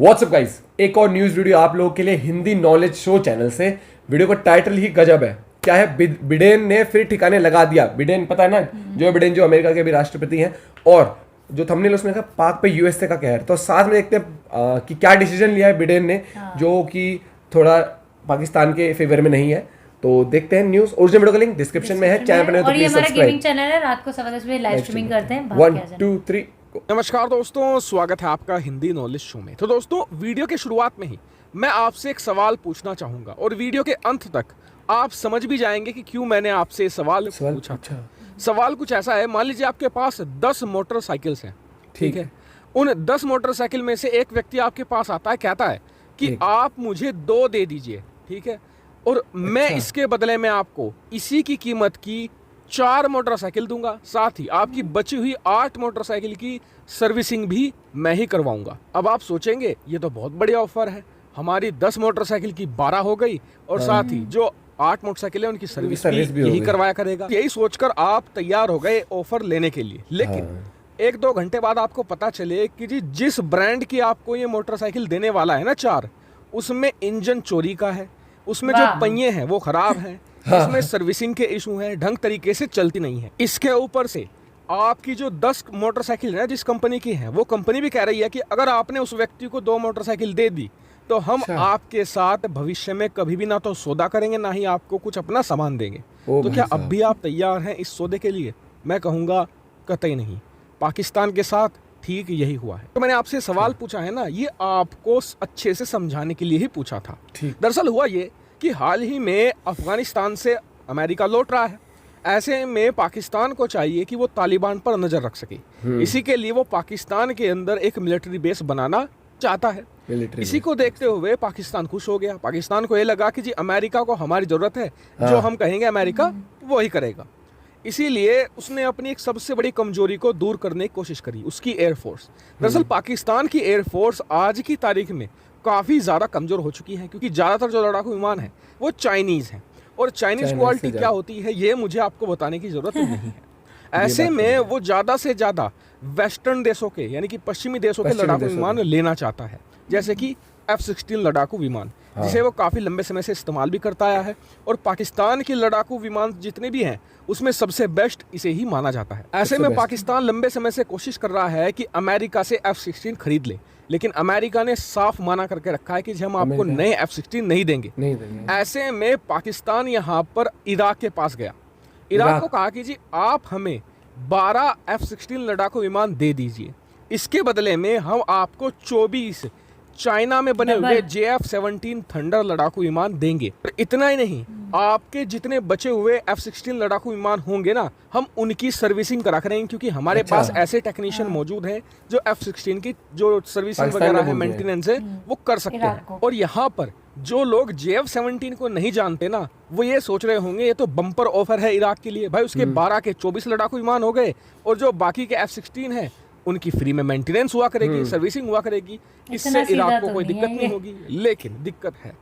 WhatsApp guys, एक और news video आप लोगों के लिए हिंदी नॉलेज शो चैनल से। वीडियो का टाइटल ही गजब है। क्या है, बिडेन ने फिर ठिकाने लगा दिया। बिडेन पता है ना, जो बिडेन जो अमेरिका के भी राष्ट्रपति हैं, और जो थंबनेल उसमें था पाक पे यूएसए का कहर। तो साथ में देखते हैं कि क्या डिसीजन लिया है बिडेन ने, जो कि थोड़ा पाकिस्तान के फेवर में नहीं है। तो देखते हैं न्यूज। ओरिजिनल वीडियो का लिंक डिस्क्रिप्शन में है, चैनल पर तो प्लीज सब्सक्राइब। हमारा गेमिंग चैनल है, रात को 7:10 बजे लाइव स्ट्रीमिंग करते हैं। 1 2 3 नमस्कार दोस्तों, स्वागत है आपका हिंदी नॉलेज शो में। तो दोस्तों, वीडियो के शुरुआत में ही मैं आपसे एक सवाल पूछना चाहूंगा और वीडियो के अंत तक आप समझ भी जाएंगे कि क्यों मैंने आपसे सवाल पूछा। सवाल कुछ ऐसा है, मान लीजिए आपके पास 10 मोटरसाइकिल्स हैं, ठीक है। उन 10 मोटरसाइकिल में से एक व्यक्ति आपके पास आता है, कहता है कि आप मुझे 2 दे दीजिए, ठीक है, और मैं इसके बदले में आपको इसी की कीमत की 4 मोटरसाइकिल दूंगा, साथ ही आपकी बची हुई 8 मोटरसाइकिल की सर्विसिंग भी मैं ही करवाऊंगा। अब आप सोचेंगे ये तो बहुत बढ़िया ऑफर है, हमारी 10 मोटरसाइकिल की 12 हो गई और साथ ही जो 8 मोटरसाइकिल है उनकी सर्विस भी यही करवाया करेगा। यही सोचकर आप तैयार हो गए ऑफर लेने के लिए। लेकिन 1-2 घंटे बाद आपको पता चले कि जी जिस ब्रांड की आपको ये मोटरसाइकिल देने वाला है ना 4, उसमें इंजन चोरी का है, उसमें जो पहिए हैं वो खराब हैं, इसमें सर्विसिंग के इशू हैं, ढंग तरीके से चलती नहीं है। इसके ऊपर से आपकी जो 10 मोटरसाइकिल है जिस कंपनी की है, वो कंपनी भी कह रही है कि अगर आपने उस व्यक्ति को 2 मोटरसाइकिल दे दी तो हम आपके साथ भविष्य में कभी भी ना तो सौदा करेंगे, ना ही आपको कुछ अपना सामान देंगे। तो क्या अब भी आप तैयार हैं इस सौदे के लिए? मैं कहूँगा कतई नहीं। पाकिस्तान के साथ ठीक यही हुआ है। तो मैंने आपसे सवाल पूछा है ना, ये आपको अच्छे से समझाने के लिए ही पूछा था। दरअसल हुआ ये कि हाल ही में अफगानिस्तान से अमेरिका लौट रहा है। ऐसे में पाकिस्तान को चाहिए कि वो तालिबान पर नजर रख सके। इसी के लिए वो पाकिस्तान के अंदर एक मिलिट्री बेस बनाना चाहता है। इसी को देखते हुए पाकिस्तान खुश हो गया। पाकिस्तान को ये लगा कि जी अमेरिका को हमारी जरूरत है, जो हम कहेंगे अमेरिका वो ही करेगा। इसीलिए उसने अपनी एक सबसे बड़ी कमजोरी को दूर करने की कोशिश करी, उसकी एयरफोर्स। दरअसल पाकिस्तान की एयरफोर्स आज की तारीख में काफ़ी ज़्यादा कमज़ोर हो चुकी है, क्योंकि ज़्यादातर जो लड़ाकू विमान है वो चाइनीज़ हैं, और चाइनीज़ क्वालिटी क्या होती है ये मुझे आपको बताने की ज़रूरत नहीं है। ऐसे में वो ज़्यादा से ज़्यादा वेस्टर्न देशों के, यानी कि पश्चिमी देशों के लड़ाकू विमान लेना चाहता है, जैसे कि F-16 लड़ाकू विमान, जिसे वो काफ़ी लंबे समय से इस्तेमाल भी करता आया है। और पाकिस्तान के लड़ाकू विमान जितने भी हैं उसमें सबसे बेस्ट इसे ही माना जाता है। ऐसे में पाकिस्तान लंबे समय से कोशिश कर रहा है कि अमेरिका से F-16 खरीद ले, लेकिन अमेरिका ने साफ मना करके रखा है कि हम आपको नए F-16 नहीं देंगे। ऐसे में पाकिस्तान यहाँ पर इराक के पास गया। इराक को कहा कि जी आप हमें 12 F-16 लड़ाकू विमान दे दीजिए, इसके बदले में हम आपको 24 चाइना में बने हुए JF-17 थंडर लड़ाकू विमान देंगे। इतना ही नहीं, आपके जितने बचे हुए F-16 लड़ाकू विमान होंगे ना, हम उनकी सर्विसिंग करा करेंगे, क्योंकि हमारे पास ऐसे टेक्नीशियन मौजूद हैं जो F-16 की जो सर्विसिंग वगैरह है, मेंटेनेंस है, वो कर सकते हैं। और यहाँ पर जो लोग JF-17 को नहीं जानते ना, वो ये सोच रहे होंगे ये तो बम्पर ऑफर है इराक के लिए। भाई उसके 12 के 24 लड़ाकू विमान हो गए, और जो बाकी के F-16 है उनकी फ्री में मेंटेनेंस हुआ करेगी, सर्विसिंग हुआ करेगी। इससे इराक को कोई दिक्कत नहीं होगी। लेकिन दिक्कत है,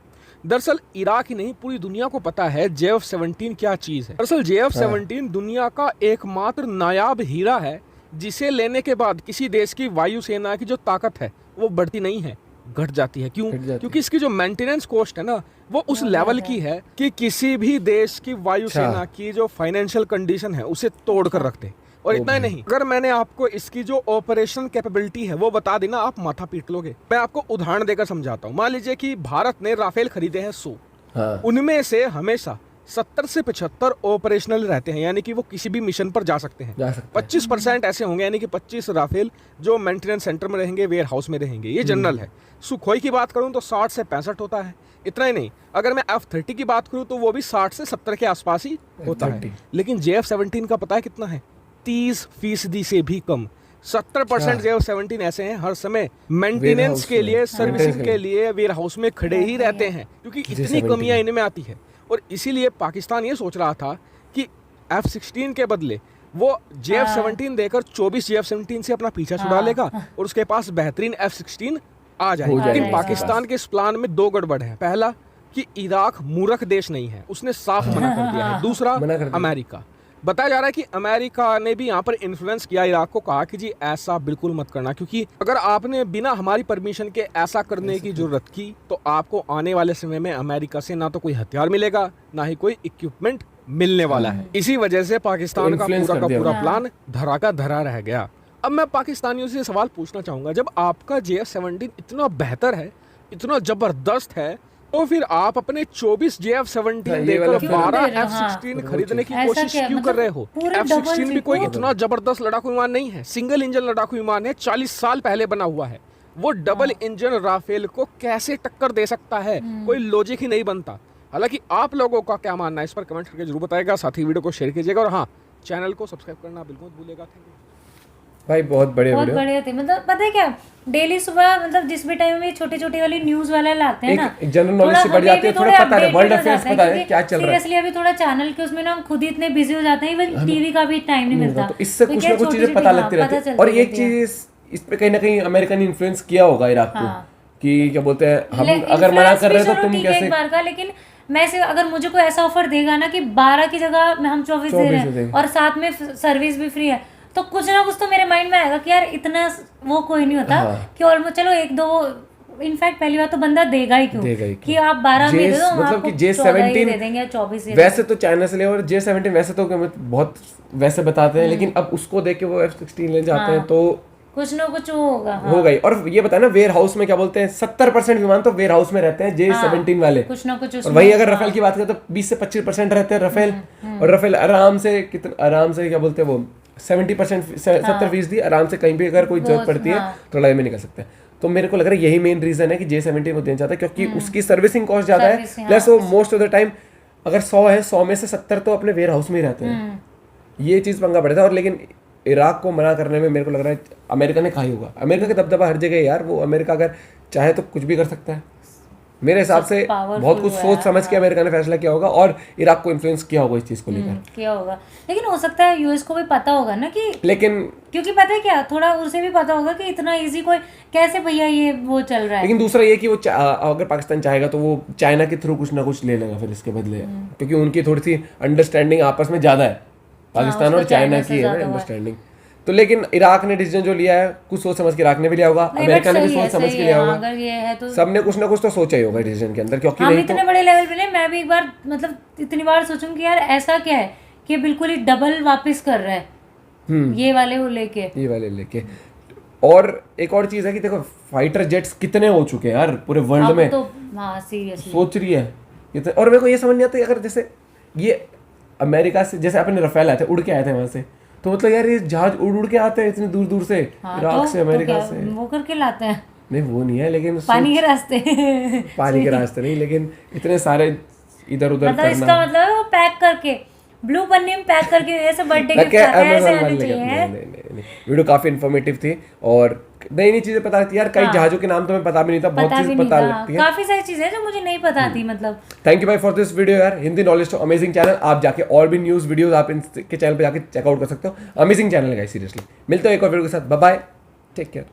दरअसल इराक ही नहीं पूरी दुनिया को पता है JF-17 क्या चीज है। दरअसल JF-17 दुनिया का एकमात्र नायाब हीरा है, जिसे लेने के बाद किसी देश की वायुसेना की जो ताकत है वो बढ़ती नहीं है, घट जाती है। क्यों? क्योंकि इसकी जो मेंटेनेंस कॉस्ट है ना, वो उस लेवल की है कि किसी भी देश की वायुसेना की जो फाइनेंशियल कंडीशन है उसे तोड़ कर रखते हैं। और इतना ही नहीं, अगर मैंने आपको इसकी जो ऑपरेशन कैपेबिलिटी है वो बता देना, आप माथा पीट लोगे। मैं आपको उदाहरण देकर समझाता हूँ। मान लीजिए कि भारत ने राफेल खरीदे हैं 100, उनमें से हमेशा 70 से 75 ऑपरेशनल रहते हैं, यानी कि वो किसी भी मिशन पर जा सकते हैं। 25% ऐसे होंगे, यानी कि 25 राफेल जो मेंटेनेंस सेंटर में रहेंगे, वेयर हाउस में रहेंगे। ये जनरल है। सुखोई की बात करूं तो 60 से 65 होता है। इतना ही नहीं, अगर मैं F-30 की बात करूं तो वो भी 60 से 70 के आसपास ही होता है। लेकिन JF-17 का पता है कितना है? 30% से भी कम। 70% JF-17 ऐसे हैं हर समय मेंटेनेंस के लिए, सर्विसिंग के लिए वेयर हाउस में खड़े ही रहते हैं, क्योंकि इतनी कमियां इनमें आती है। और इसीलिए पाकिस्तान ये सोच रहा था कि F-16 के बदले वो JF-17 देकर 24 JF-17 से अपना पीछा छुड़ा लेगा और उसके पास बेहतरीन F-16 आ जाएगा। लेकिन पाकिस्तान के इस प्लान में 2 गड़बड़ है। पहला कि इराक मूर्ख देश नहीं है, उसने साफ मना कर दिया है। दूसरा, अमेरिका बताया जा रहा है कि अमेरिका ने भी यहाँ पर इन्फ्लुएंस किया इराक को, कहा कि जी ऐसा बिल्कुल मत करना, क्योंकि अगर आपने बिना हमारी परमिशन के ऐसा करने की जरूरत की तो आपको आने वाले समय में अमेरिका से ना तो कोई हथियार मिलेगा, ना ही कोई इक्विपमेंट मिलने वाला है। इसी वजह से पाकिस्तान का पूरा प्लान धरा का धरा रह गया। अब मैं पाकिस्तानियों से सवाल पूछना चाहूंगा, जब आपका JF-17 इतना बेहतर है, इतना जबरदस्त है, तो फिर आप अपने 24 JF-17 देकर 12 F-16 खरीदने की कोशिश क्यों कर रहे हो? F-16 भी कोई इतना जबरदस्त लड़ाकू विमान नहीं है, सिंगल इंजन लड़ाकू विमान है, 40 साल पहले बना हुआ है। वो डबल इंजन राफेल को कैसे टक्कर दे सकता है? कोई लॉजिक ही नहीं बनता। हालांकि आप लोगों का क्या मानना है इस पर कमेंट करके जरूर बताएगा, साथ ही वीडियो को शेयर कीजिएगा और हाँ, चैनल को सब्सक्राइब करना बिल्कुल मत भूलिएगा। थैंक यू भाई, बहुत बढ़िया थे। मतलब पता है क्या, डेली सुबह मतलब जिस भी टाइम में छोटी छोटी वाली न्यूज वाले लाते हैं ना, एक जनरल नॉलेज से बढ़ जाती है, थोड़ा पता है वर्ल्ड अफेयर्स पता है क्या चल रहा है। सीरियसली अभी थोड़ा चैनल के उसमें ना हम खुद ही इतने बिजी हो जाते हैं, इवन टीवी का भी टाइम नहीं मिलता, तो इससे कुछ ना कुछ चीजें पता लगती रहती है। और एक चीज इस पे कहीं ना कहीं अमेरिका ने इन्फ्लुएंस किया होगा इराक को, कि क्या बोलते हैं, हम अगर मना कर रहे हैं तो तुम कैसे। एक बार का, लेकिन मैं से अगर मुझे कोई ऐसा ऑफर देगा ना कि 12 की जगह हम 24 दे रहे हैं और साथ में सर्विस भी फ्री है, तो कुछ ना कुछ तो मेरे माइंड में आएगा कि यार इतना वो कोई नहीं होता कि ऑलमोस्ट चलो एक दो, इनफैक्ट पहली बार तो बंदा देगा ही क्यों कि आप 12 में दे दो, मतलब कि J-17 दे देंगे 24 वैसे तो चाइना से ले, और J-17 वैसे तो बहुत वैसे बताते हैं, लेकिन अब उसको देख के वो F-16 ले जाते हैं तो कुछ ना कुछ होगा। हो गई। और ये बताया ना, वेयर हाउस में क्या बोलते हैं, 70% विमान तो वेयर हाउस में रहते हैं J-17 वाले, कुछ ना कुछ। और वही अगर रफेल की बात करें तो 20 से 25% रहते हैं रफेल। और रफेल आराम से क्या बोलते हैं वो 70% 70% आराम से कहीं भी अगर कोई जरूरत पड़ती है तो लड़ाई में निकल सकते हैं। तो मेरे को लग रहा है यही मेन रीजन है कि J-17 वो देना चाहता है, क्योंकि उसकी सर्विसिंग कॉस्ट ज्यादा है, प्लस वो मोस्ट ऑफ द टाइम अगर 100 है 100 में से 70 तो अपने वेयर हाउस में ही रहते हैं। ये चीज पंगा पड़ता है। और लेकिन इराक को मना करने में मेरे को लग रहा है अमेरिका ने कहा ही होगा। अमेरिका का दबदबा हर जगह है यार, वो अमेरिका अगर चाहे तो कुछ भी कर सकता है। मेरे हिसाब से बहुत कुछ सोच समझ के अमेरिका ने फैसला किया होगा और इराक को इन्फ्लुएंस किया होगा इस चीज को लेकर किया होगा। लेकिन हो सकता है यूएस को भी पता होगा ना कि, लेकिन क्योंकि पता है क्या, थोड़ा उसे भी पता होगा कि इतना इजी कोई कैसे भैया ये वो चल रहा है। लेकिन दूसरा ये कि वो अगर पाकिस्तान चाहेगा तो वो चाइना के थ्रू कुछ ना कुछ ले लेगा फिर इसके बदले, क्योंकि उनकी थोड़ी सी अंडरस्टैंडिंग आपस में ज्यादा है, पाकिस्तान और चाइना की है अंडरस्टैंडिंग। तो लेकिन इराक ने डिसीजन जो लिया है कुछ सोच समझ के इराक ने भी लिया होगा, अमेरिका ने भी सोच समझ के लिया होगा, अगर ये है तो सबने कुछ ना कुछ तो सोचा ही होगा डिसीजन के अंदर, क्योंकि हम नहीं इतने बड़े लेवल पे नहीं। मैं भी एक बार मतलब इतनी बार सोचूं कि यार ऐसा क्या है कि बिल्कुल ही डबल वापस कर रहा है ये वाले लेके। और एक और चीज है कि देखो फाइटर जेट्स कितने हो चुके हैं यार पूरे वर्ल्ड में, तो हाँ सीरियसली सोच रही है इतने। और मेरे को ये समझ नहीं आता अगर जैसे ये अमेरिका से जैसे अपने रफेल आए थे, उड़ के आए थे वहां से, तो मतलब यार ये जहाज उड़ के आते हैं इतनी दूर दूर से, इराक से अमेरिका से, वो करके लाते हैं। नहीं वो नहीं है, लेकिन पानी के रास्ते पानी के रास्ते नहीं, लेकिन इतने सारे इधर उधर मतलब इसका मतलब है वो पैक करके ब्लू पन्नी में पैक करके ऐसे बर्थडे गिफ्ट ऐसे आने चाहिए। नहीं, वीडियो काफी इन्फॉर्मेटिव थी और नई नई चीजें पता लगती है यार। कई जहाजों के नाम तो मैं पता भी नहीं था, बहुत चीज पता लगती है, काफी सारी चीजें जो मुझे नहीं पता थी। मतलब थैंक यू भाई फॉर दिस वीडियो यार, हिंदी नॉलेज तो अमेजिंग चैनल। आप जाके और भी न्यूज वीडियोस आप इनके चैनल पे जाके चेकआउट कर सकते हो, अमेजिंग चैनल है सीरियसली। मिलते हैं एक और वीडियो के साथ, बाय बाय, टेक केयर।